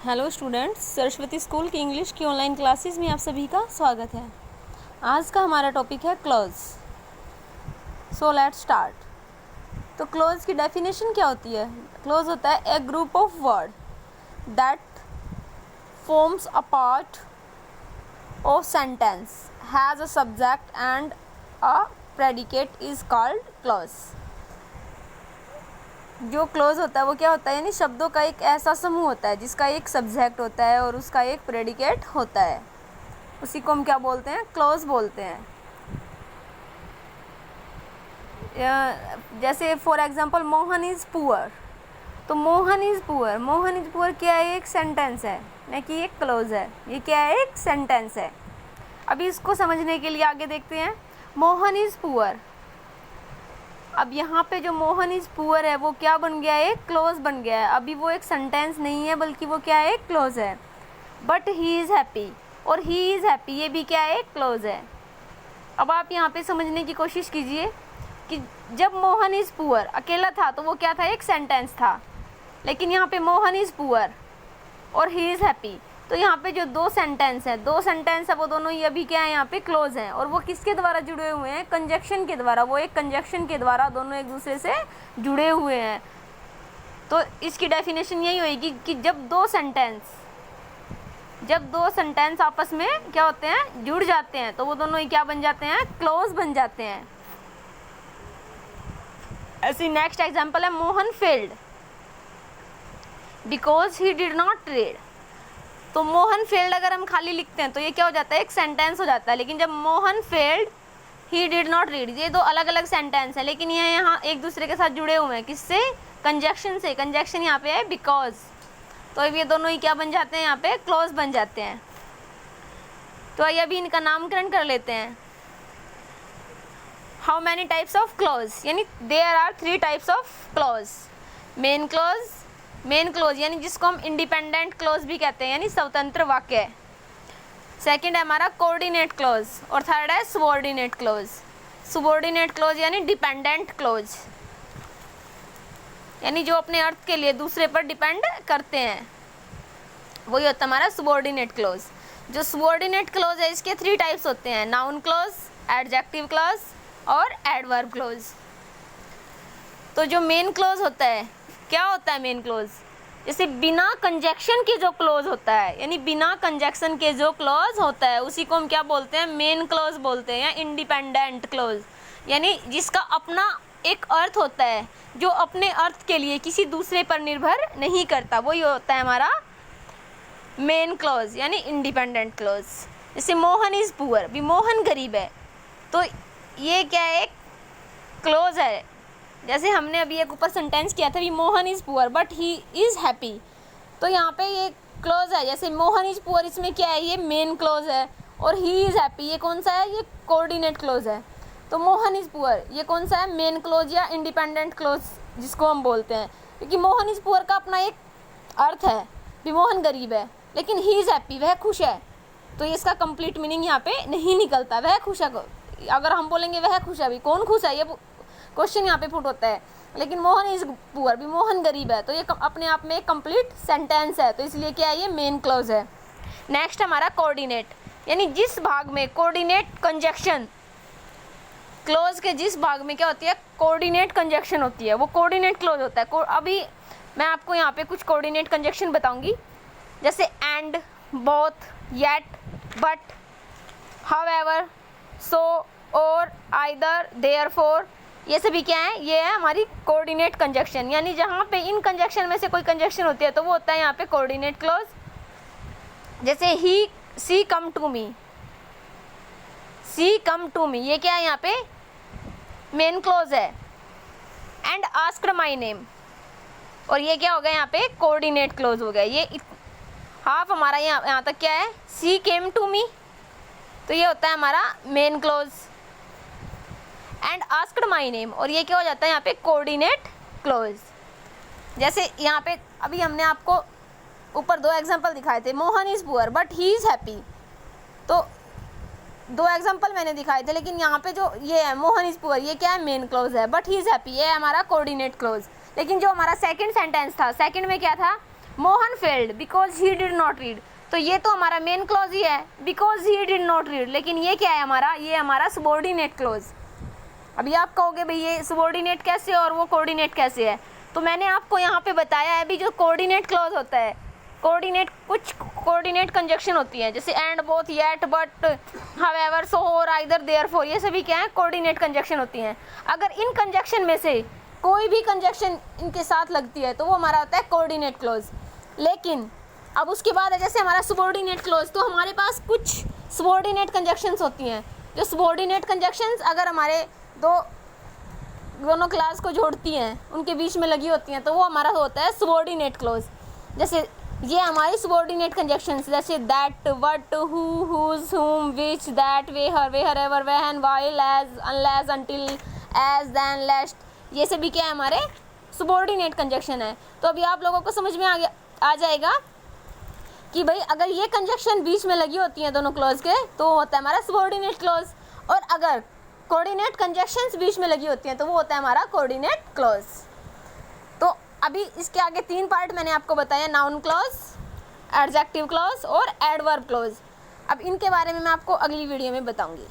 Hello students, Saraswati school की English की online classes में आप सभी का स्वागत है। आज का हमारा टॉपिक है क्लॉज। So let's start. तो क्लॉज की डेफिनेशन क्या होती है? क्लॉज होता है a group of word that forms a part of sentence has a subject and a predicate is called clause. जो क्लोज होता है वो क्या होता है, यानी शब्दों का एक ऐसा समूह होता है जिसका एक सब्जेक्ट होता है और उसका एक प्रेडिकेट होता है। उसी को हम क्या बोलते हैं? क्लोज बोलते हैं। जैसे for example Mohan is poor, तो Mohan is poor, Mohan is poor क्या है? एक सेंटेंस है, न कि एक क्लोज है। ये क्या है? एक सेंटेंस है। अभी इसको समझने के लिए आगे देखते हैं। मोहन इज़ पुअर, अब यहाँ पे जो मोहन इज़ पुअर है वो क्या बन गया है? एक क्लोज बन गया है। अभी वो एक सेंटेंस नहीं है बल्कि वो क्या है? एक क्लोज है। बट ही इज़ हैप्पी, और ही इज़ हैप्पी ये भी क्या है? एक क्लोज है। अब आप यहाँ पे समझने की कोशिश कीजिए कि जब मोहन इज़ पुअर अकेला था तो वो क्या था? एक सेंटेंस था। लेकिन यहाँ पे मोहन इज़ पुअर और ही इज़ हैप्पी, तो यहाँ पे जो दो सेंटेंस है वो दोनों ही अभी क्या है? यहाँ पे क्लोज हैं। और वो किसके द्वारा जुड़े हुए हैं? कंजक्शन के द्वारा। वो एक कंजक्शन के द्वारा दोनों एक दूसरे से जुड़े हुए हैं। तो इसकी डेफिनेशन यही होगी कि जब दो सेंटेंस आपस में क्या होते हैं? जुड़ जाते हैं, तो वो दोनों ही क्या बन जाते हैं? क्लोज बन जाते हैं। ऐसी नेक्स्ट एग्जाम्पल है Mohan failed because he did not read. तो मोहन फेल्ड अगर हम खाली लिखते हैं तो ये क्या हो जाता है? एक सेंटेंस हो जाता है। लेकिन जब Mohan failed he did not read, ये दो अलग अलग सेंटेंस है, लेकिन ये यहाँ एक दूसरे के साथ जुड़े हुए हैं। किससे? कंजक्शन से। कंजक्शन यहाँ पे है बिकॉज, तो अब ये दोनों ही क्या बन जाते हैं? यहाँ पे क्लोज बन जाते हैं। तो आइए अभी इनका नामकरण कर लेते हैं। How many types of clause, यानी there are 3 types of clause. Main clause यानी जिसको हम इंडिपेंडेंट क्लोज भी कहते हैं, यानी स्वतंत्र वाक्य। सेकंड है हमारा कोऑर्डिनेट क्लोज, और थर्ड है सबऑर्डिनेट क्लोज। सबऑर्डिनेट क्लोज यानी डिपेंडेंट क्लोज, यानी जो अपने अर्थ के लिए दूसरे पर डिपेंड करते हैं, वही होता है हमारा सबऑर्डिनेट क्लोज। जो सबऑर्डिनेट क्लोज है इसके 3 टाइप्स होते हैं, नाउन क्लोज, एडजेक्टिव क्लोज और एडवर्ब क्लोज। तो जो मेन क्लोज होता है, क्या होता है मेन क्लोज? जैसे बिना कंजक्शन के जो क्लोज होता है, यानी बिना कंजक्शन के जो क्लोज होता है उसी को हम क्या बोलते हैं? मेन क्लोज बोलते हैं, या इंडिपेंडेंट क्लोज, यानी जिसका अपना एक अर्थ होता है जो अपने अर्थ के लिए किसी दूसरे पर निर्भर नहीं करता, वही होता है हमारा मेन क्लोज यानी इंडिपेंडेंट क्लोज। जैसे मोहन इज़ पुअर, भी मोहन गरीब है, तो ये क्या है? एक क्लोज है। जैसे हमने अभी एक ऊपर सेंटेंस किया था, भी Mohan is poor but he is happy, तो यहाँ पे ये क्लोज है। जैसे मोहन इज़ पुअर, इसमें क्या है? ये मेन क्लोज है। और ही इज़ हैप्पी, ये कौन सा है? ये कोऑर्डिनेट क्लोज है। तो मोहन इज़ पुअर ये कौन सा है? मेन क्लोज या इंडिपेंडेंट क्लोज जिसको हम बोलते हैं, क्योंकि मोहन इज़ पुअर का अपना एक अर्थ है, भी मोहन गरीब है, लेकिन ही इज़ हैप्पी, वह खुश है, तो इसका कंप्लीट मीनिंग यहाँ पे नहीं निकलता। वह खुश है, अगर हम बोलेंगे वह खुश है, भी कौन खुश है? ये क्वेश्चन यहाँ पे पुट होता है। लेकिन मोहन इज़ पुअर, भी मोहन गरीब है, तो ये अपने आप में एक कंप्लीट सेंटेंस है, तो इसलिए क्या है? ये मेन क्लोज है। नेक्स्ट हमारा कोऑर्डिनेट, यानी जिस भाग में कोऑर्डिनेट कंजक्शन, क्लोज के जिस भाग में क्या होती है? कोऑर्डिनेट कंजक्शन होती है, वो कोऑर्डिनेट क्लोज होता है। अभी मैं आपको यहाँ पे कुछ कोऑर्डिनेट कंजक्शन बताऊंगी, जैसे and, both, yet, but, however, so, or, either, therefore, ये सभी क्या है? ये है हमारी कोऑर्डिनेट कंजक्शन, यानी जहाँ पे इन कंजक्शन में से कोई कंजक्शन होती है तो वो होता है यहाँ पे कोऑर्डिनेट क्लोज। जैसे ही सी come to me, C come to me, ये क्या है? यहाँ पे मेन क्लोज है। एंड आस्क्ड माई नेम, और ये क्या हो गया? यहाँ पे कोऑर्डिनेट क्लोज हो गया। ये हाफ हमारा यहाँ तक क्या है? सी केम टू मी, तो ये होता है हमारा main close. And asked my name, और ये क्या हो जाता है? यहाँ पे कोऑर्डिनेट क्लोज। जैसे यहाँ पे अभी हमने आपको ऊपर 2 एग्जांपल दिखाए थे, Mohan is poor but he is happy, तो 2 एग्जांपल मैंने दिखाए थे, लेकिन यहाँ पे जो ये है मोहन इज़ पुअर, ये क्या है? मेन क्लोज है। बट ही इज़ हैप्पी, ये है हमारा कोऑर्डिनेट क्लोज। लेकिन जो हमारा सेकंड सेंटेंस था, सेकंड में क्या था? Mohan failed because he did not read, तो ये तो हमारा मेन क्लॉज ही है, because he did not read, लेकिन ये क्या है हमारा, ये हमारा सबऑर्डिनेट क्लॉज। अभी आप कहोगे भाई ये सबऑर्डिनेट कैसे और वो कोऑर्डिनेट कैसे है, तो मैंने आपको यहाँ पे बताया है अभी जो कोऑर्डिनेट क्लॉज होता है, कोऑर्डिनेट कुछ कोऑर्डिनेट कंजक्शन होती है जैसे and, both, yet, but, however, so, or, either, therefore, ये सभी क्या है कोऑर्डिनेट कंजक्शन होती हैं। अगर इन कंजक्शन में से कोई भी कंजक्शन इनके साथ लगती है तो वो हमारा होता है कोऑर्डिनेट क्लॉज। लेकिन अब उसके बाद है जैसे हमारा सबऑर्डिनेट क्लॉज, तो हमारे पास कुछ सबऑर्डिनेट कंजक्शंस होती हैं, जो सबऑर्डिनेट कंजक्शंस अगर हमारे दोनों क्लास को जोड़ती हैं, उनके बीच में लगी होती हैं, तो वो हमारा होता है सबऑर्डिनेट क्लॉज। जैसे ये हमारी सबऑर्डिनेट कंजक्शंस, जैसे that, what, who, whose, whom, which, that, where, wherever, when, while, as, unless, until, as, than, lest, ये सभी क्या है हमारे सबऑर्डिनेट कंजक्शन है। तो अभी आप लोगों को समझ में आ जाएगा कि भाई अगर ये कंजक्शन बीच में लगी होती हैं दोनों क्लॉज के तो वो होता है हमारा सबऑर्डिनेट क्लॉज, और अगर कोऑर्डिनेट कंजक्शंस बीच में लगी होती हैं तो वो होता है हमारा कोऑर्डिनेट क्लॉज। तो अभी इसके आगे 3 पार्ट मैंने आपको बताया, नाउन क्लॉज, एडजेक्टिव क्लॉज और एडवर्ब क्लॉज। अब इनके बारे में मैं आपको अगली वीडियो में बताऊंगी।